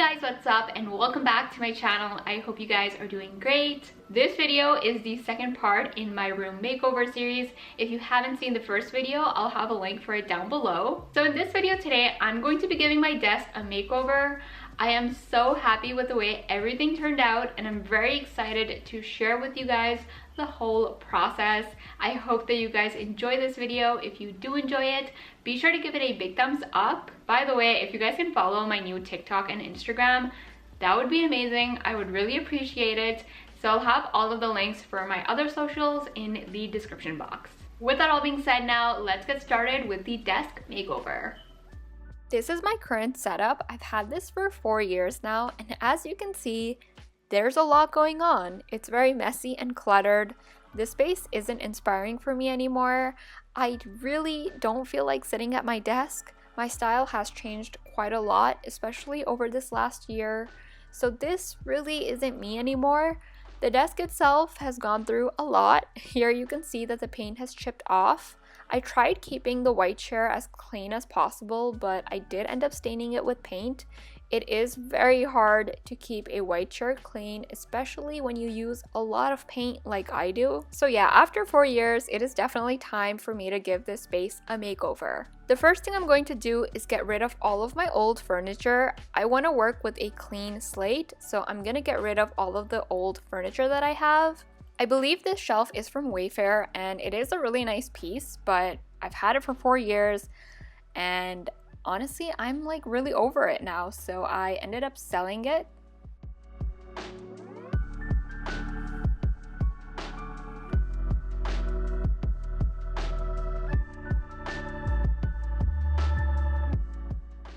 guys, what's up and welcome back to my channel. I hope you guys are doing great. This video is the second part in my room makeover series. If you haven't seen the first video, I'll have a link for it down below. So in this video today, I'm going to be giving my desk a makeover. I am so happy with the way everything turned out and I'm very excited to share with you guys the whole process. I hope that you guys enjoy this video. If you do enjoy it, be sure to give it a big thumbs up. By the way, if you guys can follow my new TikTok and Instagram, that would be amazing. I would really appreciate it. So I'll have all of the links for my other socials in the description box. With that all being said, now let's get started with the desk makeover. This is my current setup. I've had this for 4 years now, and as you can see, there's a lot going on. It's very messy and cluttered. This space isn't inspiring for me anymore. I really don't feel like sitting at my desk. My style has changed quite a lot, especially over this last year. So this really isn't me anymore. The desk itself has gone through a lot. Here you can see that the paint has chipped off. I tried keeping the white chair as clean as possible, but I did end up staining it with paint. It is very hard to keep a white chair clean, especially when you use a lot of paint like I do. So yeah, after 4 years, it is definitely time for me to give this space a makeover. The first thing I'm going to do is get rid of all of my old furniture. I want to work with a clean slate, so I'm going to get rid of all of the old furniture that I have. I believe this shelf is from Wayfair and it is a really nice piece, but I've had it for 4 years and honestly, I'm like really over it now, so I ended up selling it.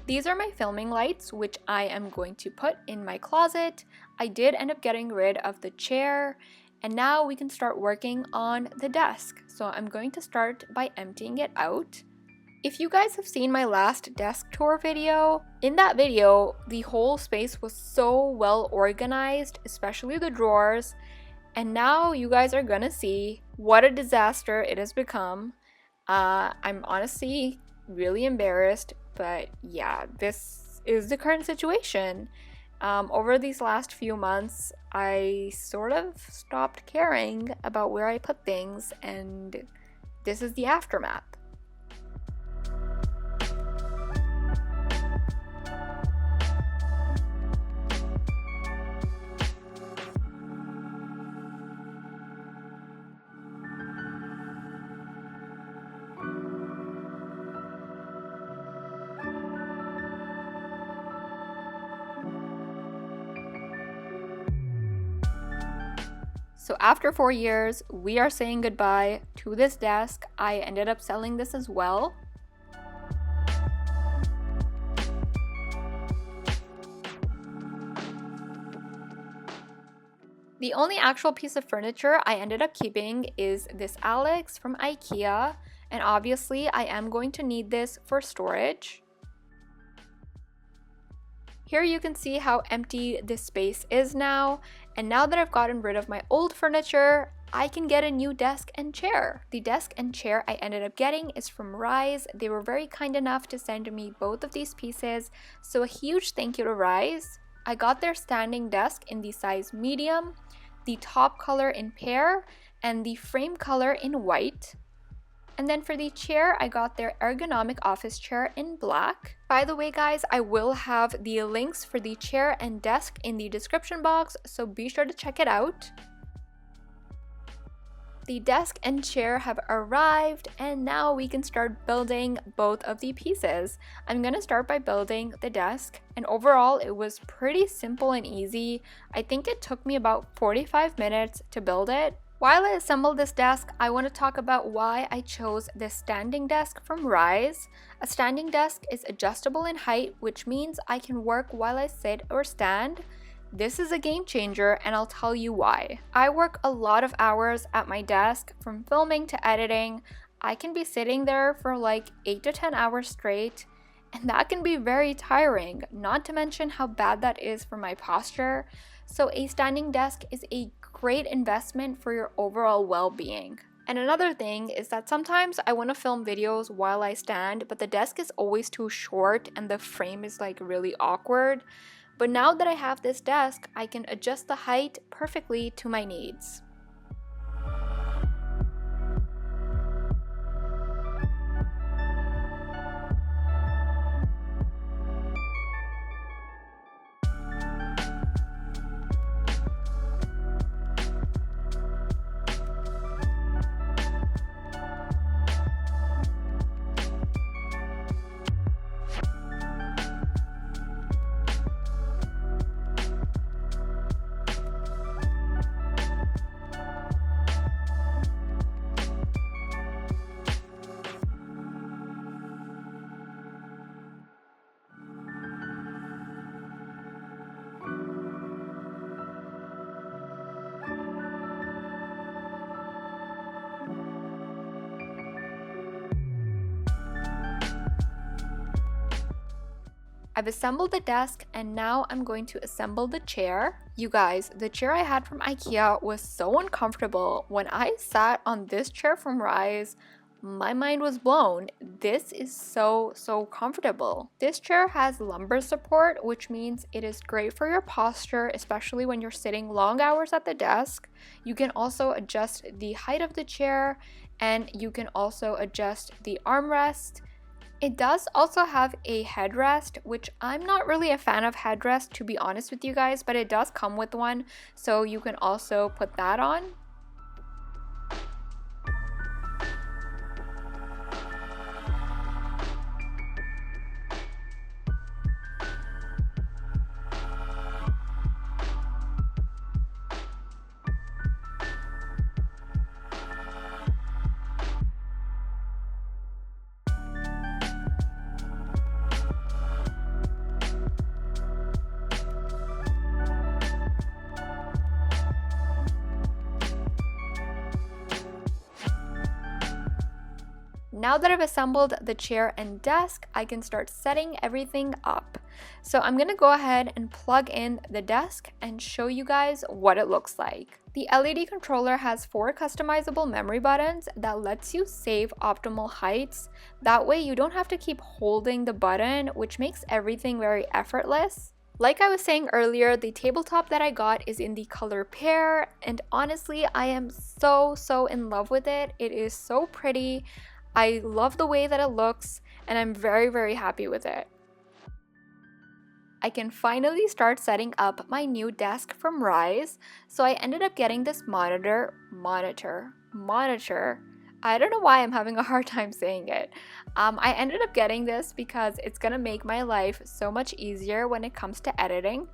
These are my filming lights, which I am going to put in my closet. I did end up getting rid of the chair, and now we can start working on the desk. So I'm going to start by emptying it out. If you guys have seen my last desk tour video, in that video, the whole space was so well organized, especially the drawers, and now you guys are gonna see what a disaster it has become. I'm honestly really embarrassed, but yeah, this is the current situation. Over these last few months, I sort of stopped caring about where I put things, and this is the aftermath. So after 4 years, we are saying goodbye to this desk. I ended up selling this as well. The only actual piece of furniture I ended up keeping is this Alex from IKEA, and obviously I am going to need this for storage. Here you can see how empty this space is now, and now that I've gotten rid of my old furniture, I can get a new desk and chair. The desk and chair I ended up getting is from Rise. They were very kind enough to send me both of these pieces, so a huge thank you to Rise. I got their standing desk in the size medium, the top color in pear, and the frame color in white. And then for the chair, I got their ergonomic office chair in black. By the way, guys, I will have the links for the chair and desk in the description box, so be sure to check it out. The desk and chair have arrived, and now we can start building both of the pieces. I'm gonna start by building the desk, and overall it was pretty simple and easy. I think it took me about 45 minutes to build it. While I assembled this desk, I want to talk about why I chose this standing desk from Rise. A standing desk is adjustable in height, which means I can work while I sit or stand. This is a game changer, and I'll tell you why. I work a lot of hours at my desk, from filming to editing. I can be sitting there for like 8 to 10 hours straight, and that can be very tiring, not to mention how bad that is for my posture. So a standing desk is a great investment for your overall well-being. And another thing is that sometimes I want to film videos while I stand, but the desk is always too short and the frame is like really awkward. But now that I have this desk, I can adjust the height perfectly to my needs. I've assembled the desk and now I'm going to assemble the chair. You guys, the chair I had from IKEA was so uncomfortable. When I sat on this chair from Rise, my mind was blown. This is so comfortable. This chair has lumbar support, which means it is great for your posture, especially when you're sitting long hours at the desk. You can also adjust the height of the chair and you can also adjust the armrest. It does also have a headrest, which I'm not really a fan of headrest, to be honest with you guys, but it does come with one, so you can also put that on. Now that I've assembled the chair and desk, I can start setting everything up. So I'm gonna go ahead and plug in the desk and show you guys what it looks like. The LED controller has 4 customizable memory buttons that lets you save optimal heights. That way you don't have to keep holding the button, which makes everything very effortless. Like I was saying earlier, the tabletop that I got is in the color pear, and honestly, I am so in love with it. It is so pretty. I love the way that it looks, and I'm very happy with it. I can finally start setting up my new desk from Rise. So I ended up getting this monitor. I don't know why I'm having a hard time saying it. I ended up getting this because it's gonna make my life so much easier when it comes to editing.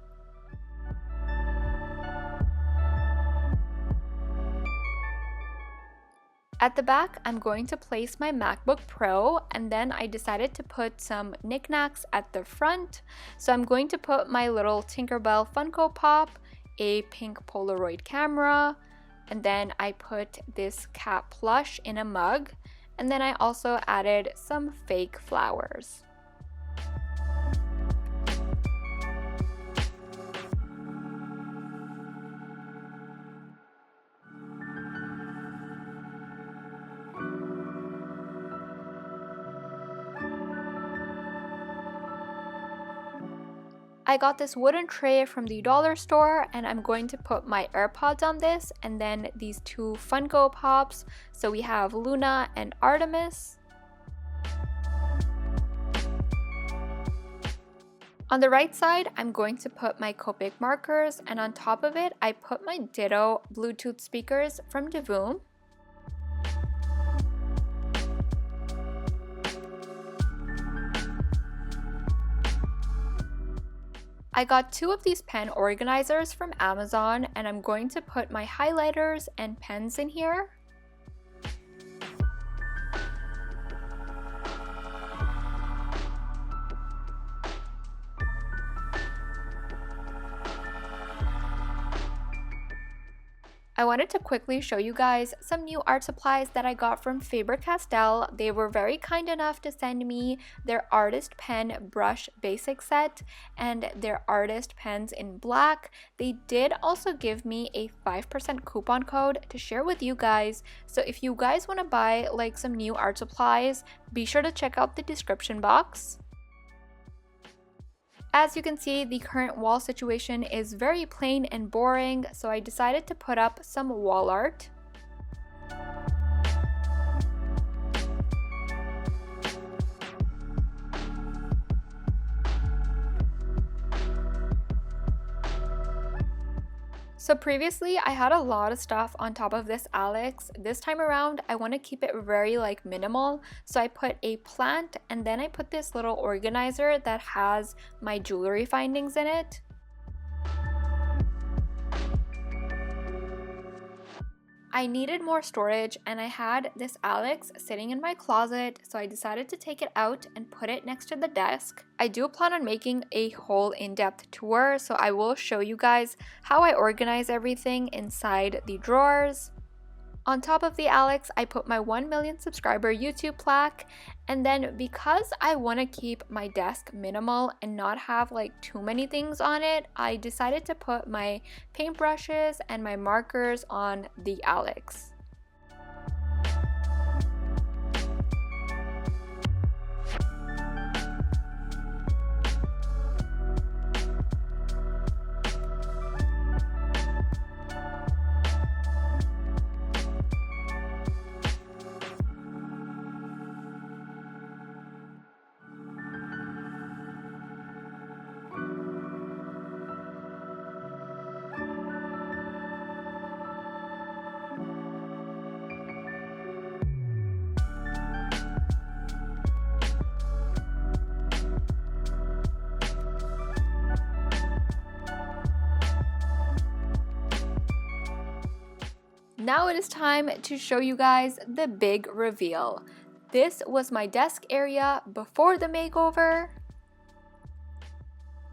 At the back, I'm going to place my MacBook Pro, and then I decided to put some knickknacks at the front. So I'm going to put my little Tinkerbell Funko Pop, a pink Polaroid camera, and then I put this cat plush in a mug, and then I also added some fake flowers. I got this wooden tray from the dollar store, and I'm going to put my AirPods on this, and then these 2 Funko Pops. So we have Luna and Artemis. On the right side, I'm going to put my Copic markers, and on top of it, I put my Ditto Bluetooth speakers from Divoom. I got 2 of these pen organizers from Amazon, and I'm going to put my highlighters and pens in here. I wanted to quickly show you guys some new art supplies that I got from Faber-Castell. They were very kind enough to send me their artist pen brush basic set and their artist pens in black. They did also give me a 5% coupon code to share with you guys. So if you guys want to buy like some new art supplies, be sure to check out the description box. As you can see, the current wall situation is very plain and boring, so I decided to put up some wall art. So previously I had a lot of stuff on top of this Alex. This time around I want to keep it very like minimal, so I put a plant and then I put this little organizer that has my jewelry findings in it. I needed more storage and I had this Alex sitting in my closet, so I decided to take it out and put it next to the desk. I do plan on making a whole in-depth tour, so I will show you guys how I organize everything inside the drawers. On top of the Alex, I put my 1 million subscriber YouTube plaque, and then because I want to keep my desk minimal and not have like too many things on it, I decided to put my paintbrushes and my markers on the Alex. Now it is time to show you guys the big reveal. This was my desk area before the makeover.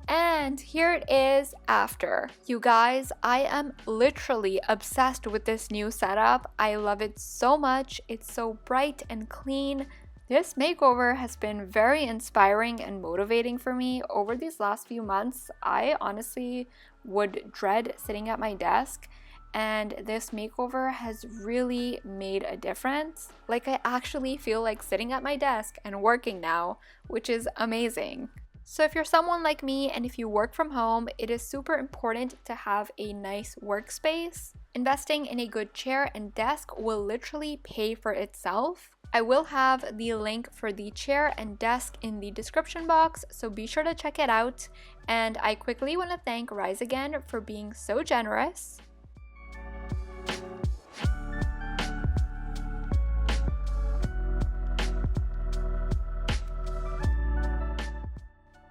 And here it is after. You guys, I am literally obsessed with this new setup. I love it so much. It's so bright and clean. This makeover has been very inspiring and motivating for me over these last few months. I honestly would dread sitting at my desk, and this makeover has really made a difference. Like, I actually feel like sitting at my desk and working now, which is amazing. So if you're someone like me and if you work from home, it is super important to have a nice workspace. Investing in a good chair and desk will literally pay for itself. I will have the link for the chair and desk in the description box, so be sure to check it out. And I quickly want to thank Rise again for being so generous.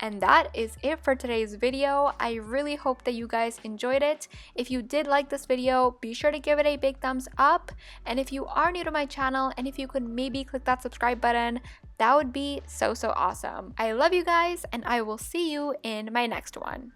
And that is it for today's video. I really hope that you guys enjoyed it. If you did like this video, be sure to give it a big thumbs up. And if you are new to my channel, and if you could maybe click that subscribe button, that would be so awesome. I love you guys, and I will see you in my next one.